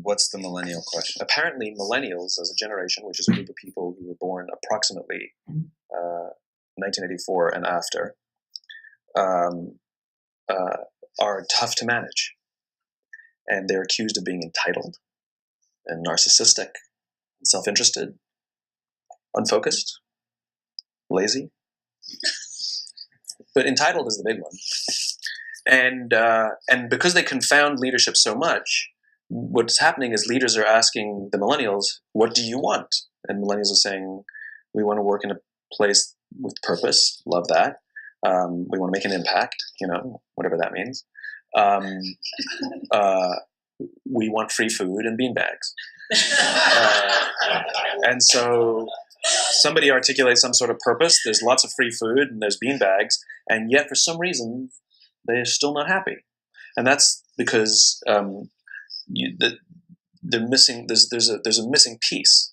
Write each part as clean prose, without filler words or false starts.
What's the millennial question? Apparently, millennials as a generation, which is a group of people who were born approximately 1984 and after, are tough to manage. And they're accused of being entitled and narcissistic, and self-interested, unfocused, lazy. But entitled is the big one. And because they confound leadership so much, what's happening is leaders are asking the millennials, what do you want? And millennials are saying, we want to work in a place with purpose. Love that. We want to make an impact, whatever that means. We want free food and beanbags. And so somebody articulates some sort of purpose. There's lots of free food and there's beanbags. And yet for some reason, they're still not happy. And that's because they're missing. There's a missing piece.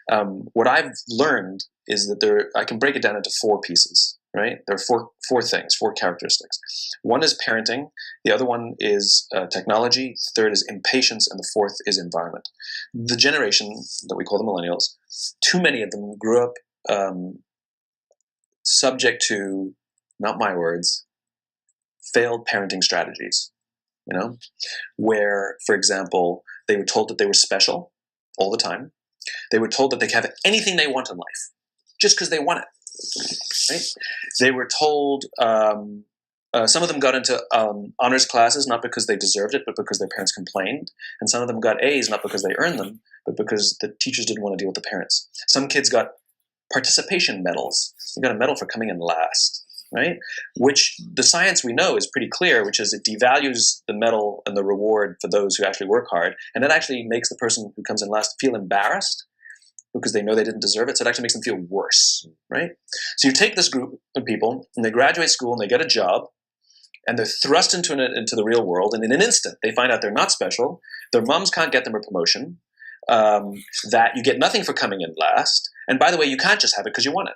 What I've learned is that I can break it down into 4 pieces. Right? There are four things, 4 characteristics. One is parenting. The other one is technology. The third is impatience, and the fourth is environment. The generation that we call the millennials, too many of them grew up subject to, not my words, failed parenting strategies. Where, for example, they were told that they were special all the time. They were told that they could have anything they want in life just because they want it. Right? They were told, some of them got into honors classes not because they deserved it, but because their parents complained. And some of them got A's not because they earned them, but because the teachers didn't want to deal with the parents. Some kids got participation medals. You got a medal for coming in last, right? Which the science we know is pretty clear, which is it devalues the medal and the reward for those who actually work hard. And it actually makes the person who comes in last feel embarrassed, because they know they didn't deserve it, so it actually makes them feel worse, right? So you take this group of people, and they graduate school, and they get a job, and they're thrust into the real world, and in an instant, they find out they're not special, their moms can't get them a promotion, that you get nothing for coming in last, and by the way, you can't just have it because you want it,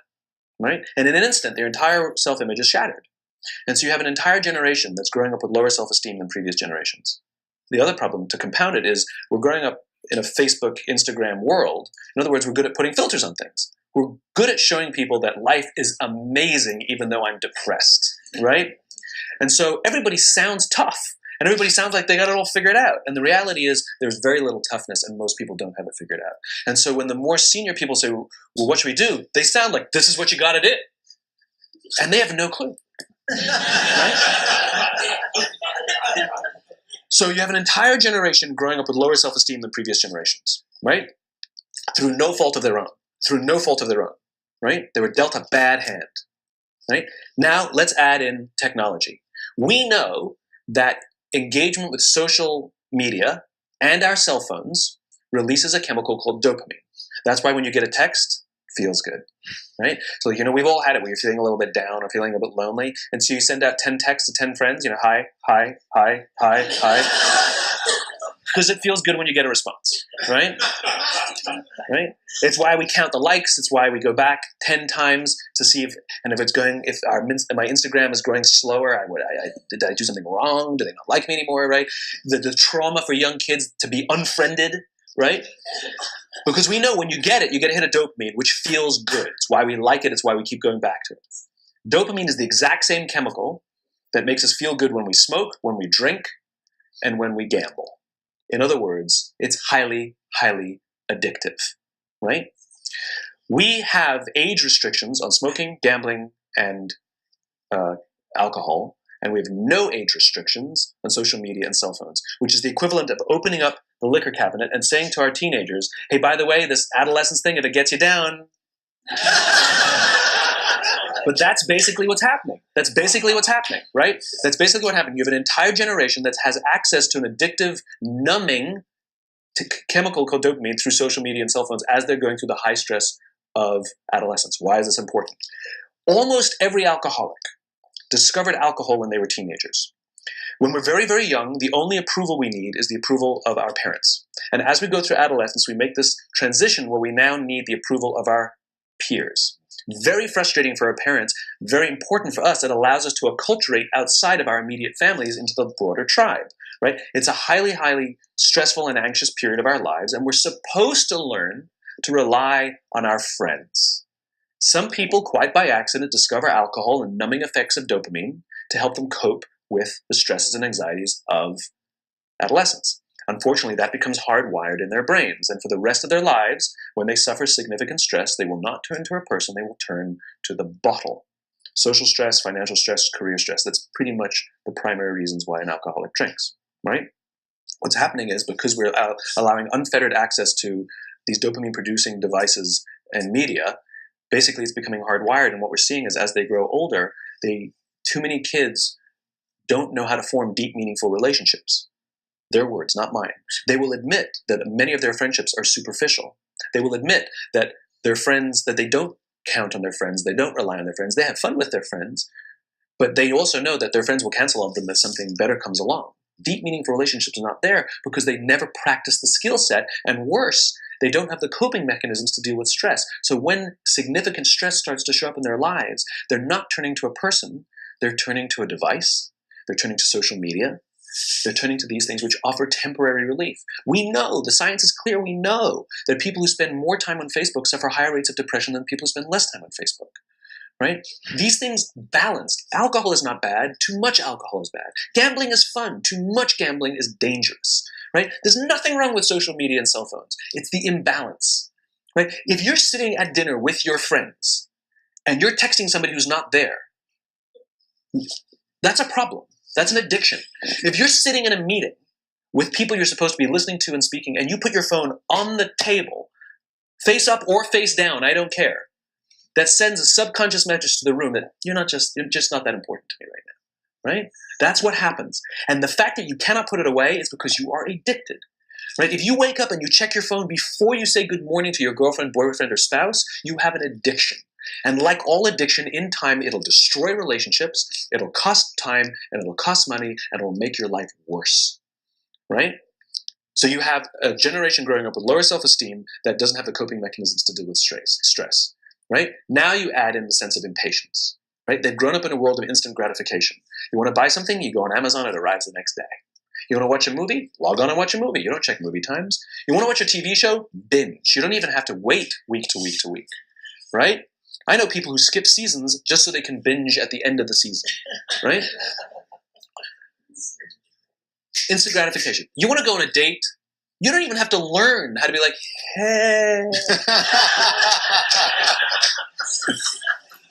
right? And in an instant, their entire self-image is shattered. And so you have an entire generation that's growing up with lower self-esteem than previous generations. The other problem, to compound it, is we're growing up in a Facebook, Instagram world. In other words, we're good at putting filters on things. We're good at showing people that life is amazing even though I'm depressed, right? And so everybody sounds tough, and everybody sounds like they got it all figured out. And the reality is there's very little toughness, and most people don't have it figured out. And so when the more senior people say, well, what should we do? They sound like, this is what you got to do. And they have no clue, right? So you have an entire generation growing up with lower self-esteem than previous generations, right? Through no fault of their own. Right? They were dealt a bad hand, right? Now let's add in technology. We know that engagement with social media and our cell phones releases a chemical called dopamine. That's why when you get a text, it feels good, right? So, we've all had it where you're feeling a little bit down or feeling a bit lonely. And so you send out 10 texts to 10 friends, hi, hi, hi, hi, hi. Because it feels good when you get a response, right? Right? It's why we count the likes. It's why we go back 10 times to see if my Instagram is growing slower, did I do something wrong? Do they not like me anymore, right? The trauma for young kids to be unfriended, right? Because we know when you get it, you get a hit of dopamine, which feels good. It's why we like it. It's why we keep going back to it. Dopamine is the exact same chemical that makes us feel good when we smoke, when we drink, and when we gamble. In other words, it's highly, highly addictive, right? We have age restrictions on smoking, gambling, and alcohol, and we have no age restrictions on social media and cell phones, which is the equivalent of opening up the liquor cabinet and saying to our teenagers, hey, by the way, this adolescence thing, if it gets you down. But that's basically what's happening. Right? That's basically what happened. You have an entire generation that has access to an addictive, numbing chemical called dopamine through social media and cell phones as they're going through the high stress of adolescence. Why is this important? Almost every alcoholic discovered alcohol when they were teenagers. When we're very, very young, the only approval we need is the approval of our parents. And as we go through adolescence, we make this transition where we now need the approval of our peers. Very frustrating for our parents, very important for us. It allows us to acculturate outside of our immediate families into the broader tribe, right? It's a highly, highly stressful and anxious period of our lives, and we're supposed to learn to rely on our friends. Some people, quite by accident, discover alcohol and numbing effects of dopamine to help them cope with the stresses and anxieties of adolescence. Unfortunately, that becomes hardwired in their brains, and for the rest of their lives, when they suffer significant stress, they will not turn to a person, they will turn to the bottle. Social stress, financial stress, career stress, that's pretty much the primary reasons why an alcoholic drinks, right? What's happening is because we're allowing unfettered access to these dopamine-producing devices and media, basically it's becoming hardwired, and what we're seeing is as they grow older, too many kids don't know how to form deep, meaningful relationships. Their words, not mine. They will admit that many of their friendships are superficial. They will admit that their friends, that they don't count on their friends, they don't rely on their friends, they have fun with their friends, but they also know that their friends will cancel on them if something better comes along. Deep, meaningful relationships are not there because they never practice the skill set, and worse, they don't have the coping mechanisms to deal with stress. So when significant stress starts to show up in their lives, they're not turning to a person, they're turning to a device, they're turning to social media, they're turning to these things which offer temporary relief. We know, the science is clear, we know that people who spend more time on Facebook suffer higher rates of depression than people who spend less time on Facebook, right? These things balanced. Alcohol is not bad, too much alcohol is bad. Gambling is fun, too much gambling is dangerous, right? There's nothing wrong with social media and cell phones. It's the imbalance, right? If you're sitting at dinner with your friends and you're texting somebody who's not there, that's a problem. That's an addiction. If you're sitting in a meeting with people you're supposed to be listening to and speaking, and you put your phone on the table, face up or face down, I don't care, that sends a subconscious message to the room that you're just not that important to me right now, right? That's what happens. And the fact that you cannot put it away is because you are addicted, right? If you wake up and you check your phone before you say good morning to your girlfriend, boyfriend, or spouse, you have an addiction. And like all addiction, in time, it'll destroy relationships, it'll cost time, and it'll cost money, and it'll make your life worse, right? So you have a generation growing up with lower self-esteem that doesn't have the coping mechanisms to deal with stress, right? Now you add in the sense of impatience, right? They've grown up in a world of instant gratification. You want to buy something, you go on Amazon, it arrives the next day. You want to watch a movie? Log on and watch a movie. You don't check movie times. You want to watch a TV show? Binge. You don't even have to wait week to week to week, right? I know people who skip seasons just so they can binge at the end of the season, right? Instant gratification. You want to go on a date? You don't even have to learn how to be like, hey.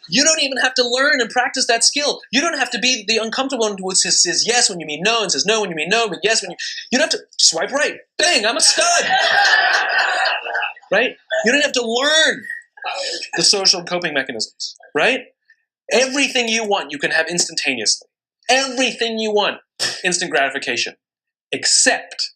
You don't even have to learn and practice that skill. You don't have to be the uncomfortable one who says yes when you mean no and says no when you mean no, but yes when you don't have to swipe right. Bang, I'm a stud. Right? You don't have to learn the social coping mechanisms, right? Everything you want, you can have instantaneously. Everything you want, instant gratification, except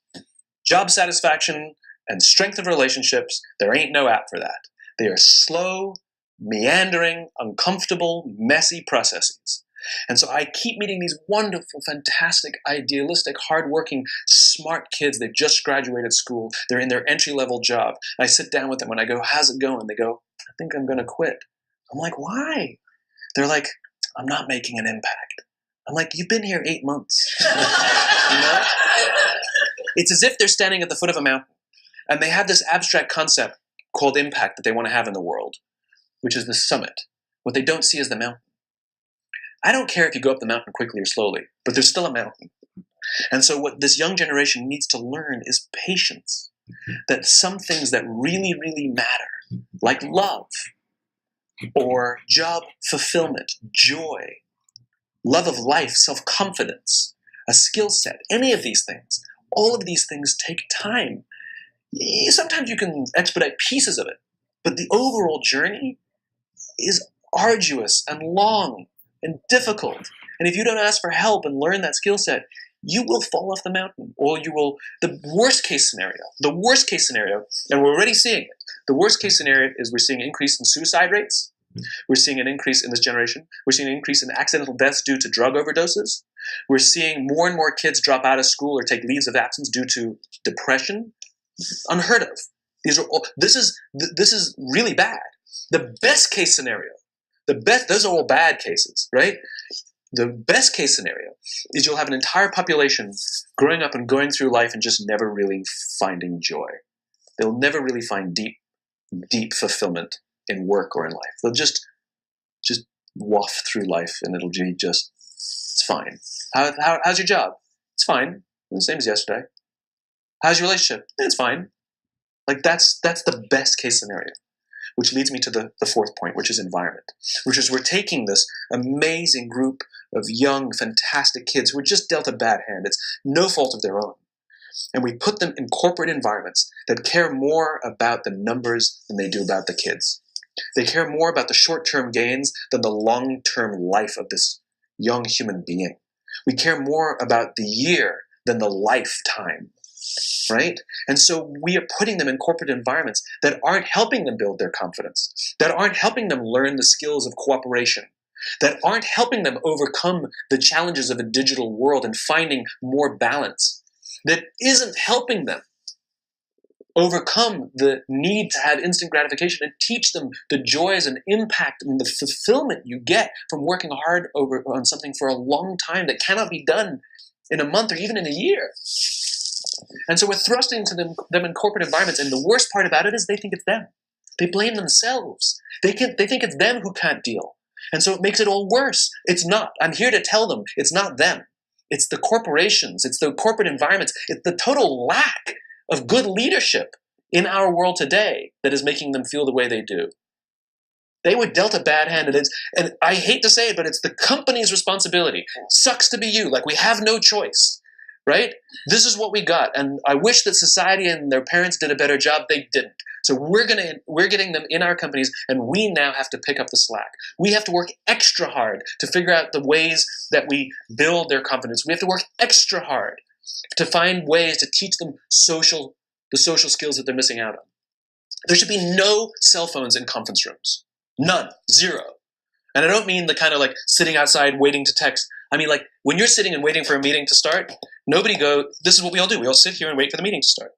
job satisfaction and strength of relationships. There ain't no app for that. They are slow, meandering, uncomfortable, messy processes. And so I keep meeting these wonderful, fantastic, idealistic, hardworking, smart kids. They've just graduated school. They're in their entry-level job. I sit down with them and I go, how's it going? They go, I think I'm going to quit. I'm like, why? They're like, I'm not making an impact. I'm like, you've been here 8 months. You know? It's as if they're standing at the foot of a mountain and they have this abstract concept called impact that they want to have in the world, which is the summit. What they don't see is the mountain. I don't care if you go up the mountain quickly or slowly, but there's still a mountain. And so what this young generation needs to learn is patience. That some things that really, really matter, like love, or job fulfillment, joy, love of life, self-confidence, a skill set, any of these things, all of these things take time. Sometimes you can expedite pieces of it, but the overall journey is arduous and long and difficult. And if you don't ask for help and learn that skill set, you will fall off the mountain, or you will, the worst case scenario, and we're already seeing it. The worst case scenario is we're seeing an increase in suicide rates. We're seeing an increase in this generation. We're seeing an increase in accidental deaths due to drug overdoses. We're seeing more and more kids drop out of school or take leaves of absence due to depression. Unheard of. These are all, this is really bad. The best case scenario, those are all bad cases, right? The best case scenario is you'll have an entire population growing up and going through life and just never really finding joy. They'll never really find deep fulfillment in work or in life. They'll just waft through life, and it'll be just, it's fine. How's your job? It's fine. The same as yesterday. How's your relationship? It's fine. Like that's the best case scenario. Which leads me to the fourth point, which is environment. Which is we're taking this amazing group of young, fantastic kids who were just dealt a bad hand. It's no fault of their own. And we put them in corporate environments that care more about the numbers than they do about the kids. They care more about the short-term gains than the long-term life of this young human being. We care more about the year than the lifetime, right? And so we are putting them in corporate environments that aren't helping them build their confidence, that aren't helping them learn the skills of cooperation, that aren't helping them overcome the challenges of a digital world and finding more balance, that isn't helping them overcome the need to have instant gratification and teach them the joys and impact and the fulfillment you get from working hard on something for a long time that cannot be done in a month or even in a year. And so we're thrusting to them in corporate environments, and the worst part about it is they think it's them. They blame themselves. They think it's them who can't deal. And so it makes it all worse. It's not. I'm here to tell them it's not them. It's the corporations. It's the corporate environments. It's the total lack of good leadership in our world today that is making them feel the way they do. They were dealt a bad hand, and I hate to say it, but it's the company's responsibility. Sucks to be you. Like, we have no choice, right? This is what we got, and I wish that society and their parents did a better job. They didn't. So we're getting them in our companies, and we now have to pick up the slack. We have to work extra hard to figure out the ways that we build their confidence. We have to work extra hard to find ways to teach them the social skills that they're missing out on. There should be no cell phones in conference rooms. None. Zero. And I don't mean the kind of like sitting outside waiting to text. I mean, like, when you're sitting and waiting for a meeting to start, this is what we all do. We all sit here and wait for the meeting to start.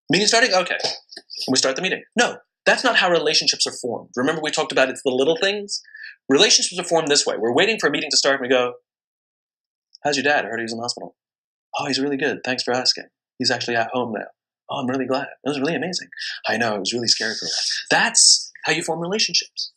Meeting starting? Okay. And we start the meeting. No, that's not how relationships are formed. Remember we talked about it's the little things? Relationships are formed this way. We're waiting for a meeting to start and we go, how's your dad? I heard he was in the hospital. Oh, he's really good. Thanks for asking. He's actually at home now. Oh, I'm really glad. That was really amazing. I know, it was really scary for me. That's how you form relationships.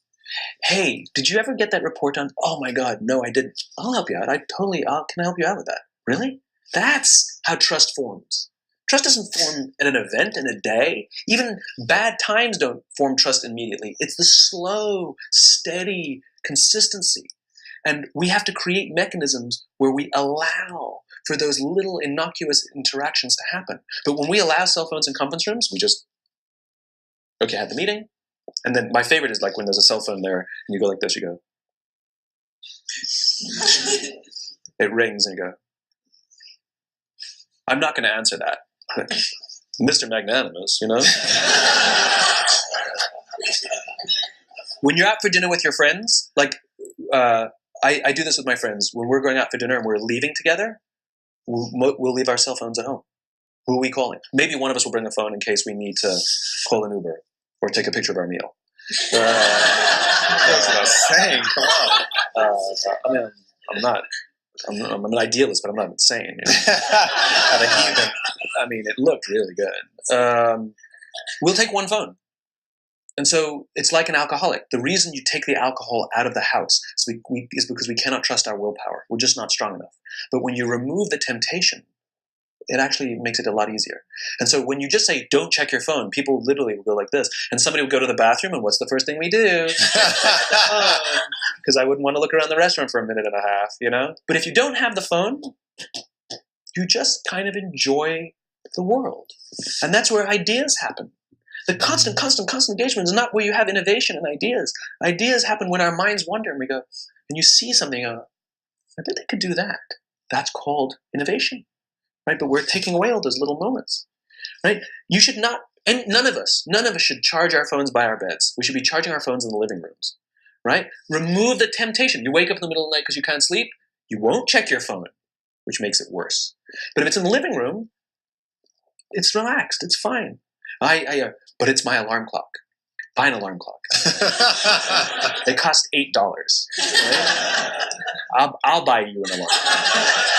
Hey, did you ever get that report done? Oh my God, no, I didn't. I'll help you out. Can I help you out with that? Really? That's how trust forms. Trust doesn't form in an event, in a day. Even bad times don't form trust immediately. It's the slow, steady consistency. And we have to create mechanisms where we allow for those little innocuous interactions to happen. But when we allow cell phones in conference rooms, we just, okay, have the meeting. And then my favorite is like when there's a cell phone there and you go like this, you go. It rings and you go, I'm not going to answer that. Mr. Magnanimous, you know? When you're out for dinner with your friends, like I do this with my friends. When we're going out for dinner and we're leaving together, we'll leave our cell phones at home. Who are we calling? Maybe one of us will bring a phone in case we need to call an Uber or take a picture of our meal. That's what I was saying. Come on. I'm an idealist, but I'm not insane. You know? I mean, it looked really good. We'll take one phone. And so it's like an alcoholic. The reason you take the alcohol out of the house is because we cannot trust our willpower. We're just not strong enough. But when you remove the temptation, it actually makes it a lot easier. And so when you just say, don't check your phone, people literally will go like this. And somebody will go to the bathroom, and what's the first thing we do? Because I wouldn't want to look around the restaurant for a minute and a half, you know? But if you don't have the phone, you just kind of enjoy the world. And that's where ideas happen. The constant engagement is not where you have innovation and ideas. Ideas happen when our minds wander and we go, and you see something, I bet they could do that. That's called innovation, right? But we're taking away all those little moments, right? You should not, and none of us should charge our phones by our beds. We should be charging our phones in the living rooms, right? Remove the temptation. You wake up in the middle of the night because you can't sleep, you won't check your phone, which makes it worse. But if it's in the living room, it's relaxed, it's fine. But it's my alarm clock. Buy an alarm clock. They cost $8. Right? I'll buy you an alarm.